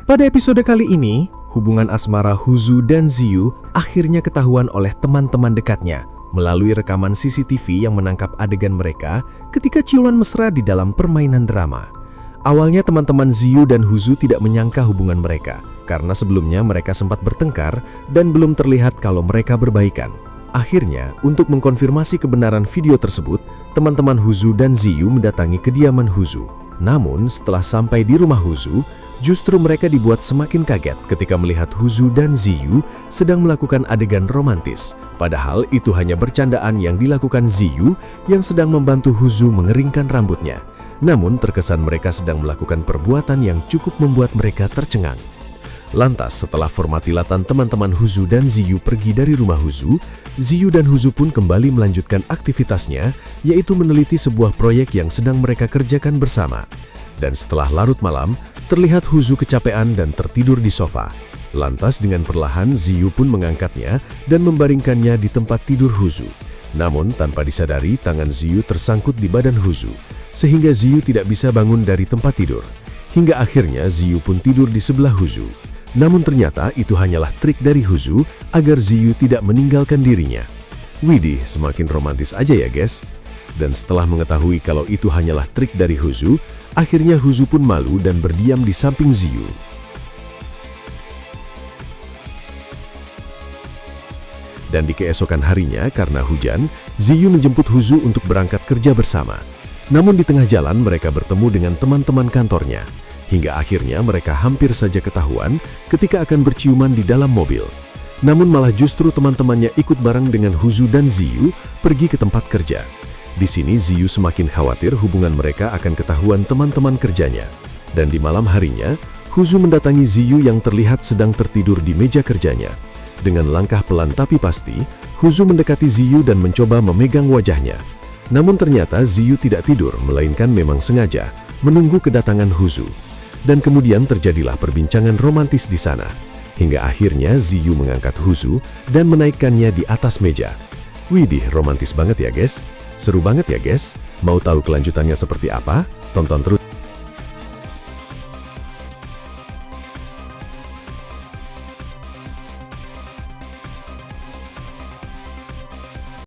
Pada episode kali ini, hubungan asmara Huzu dan Ziyu akhirnya ketahuan oleh teman-teman dekatnya melalui rekaman CCTV yang menangkap adegan mereka ketika ciuman mesra di dalam permainan drama. Awalnya teman-teman Ziyu dan Huzu tidak menyangka hubungan mereka, karena sebelumnya mereka sempat bertengkar dan belum terlihat kalau mereka berbaikan. Akhirnya, untuk mengkonfirmasi kebenaran video tersebut, teman-teman Huzu dan Ziyu mendatangi kediaman Huzu. Namun, setelah sampai di rumah Huzu, justru mereka dibuat semakin kaget ketika melihat Huzu dan Ziyu sedang melakukan adegan romantis. Padahal itu hanya bercandaan yang dilakukan Ziyu yang sedang membantu Huzu mengeringkan rambutnya. Namun terkesan mereka sedang melakukan perbuatan yang cukup membuat mereka tercengang. Lantas setelah formatilatan teman-teman Huzu dan Ziyu pergi dari rumah Huzu, Ziyu dan Huzu pun kembali melanjutkan aktivitasnya, yaitu meneliti sebuah proyek yang sedang mereka kerjakan bersama. Dan setelah larut malam, terlihat Huzu kecapean dan tertidur di sofa. Lantas dengan perlahan Ziyu pun mengangkatnya dan membaringkannya di tempat tidur Huzu. Namun tanpa disadari tangan Ziyu tersangkut di badan Huzu, sehingga Ziyu tidak bisa bangun dari tempat tidur. Hingga akhirnya Ziyu pun tidur di sebelah Huzu. Namun ternyata itu hanyalah trik dari Huzu agar Ziyu tidak meninggalkan dirinya. Widih, semakin romantis aja ya guys. Dan setelah mengetahui kalau itu hanyalah trik dari Huzu, akhirnya Huzu pun malu dan berdiam di samping Ziyu. Dan di keesokan harinya karena hujan, Ziyu menjemput Huzu untuk berangkat kerja bersama. Namun di tengah jalan mereka bertemu dengan teman-teman kantornya. Hingga akhirnya mereka hampir saja ketahuan ketika akan berciuman di dalam mobil. Namun malah justru teman-temannya ikut bareng dengan Huzu dan Ziyu pergi ke tempat kerja. Di sini Ziyu semakin khawatir hubungan mereka akan ketahuan teman-teman kerjanya. Dan di malam harinya, Huzu mendatangi Ziyu yang terlihat sedang tertidur di meja kerjanya. Dengan langkah pelan tapi pasti, Huzu mendekati Ziyu dan mencoba memegang wajahnya. Namun ternyata Ziyu tidak tidur, melainkan memang sengaja menunggu kedatangan Huzu. Dan kemudian terjadilah perbincangan romantis di sana. Hingga akhirnya Ziyu mengangkat Huzu dan menaikkannya di atas meja. Widih, romantis banget ya guys. Seru banget ya guys. Mau tahu kelanjutannya seperti apa? Tonton terus.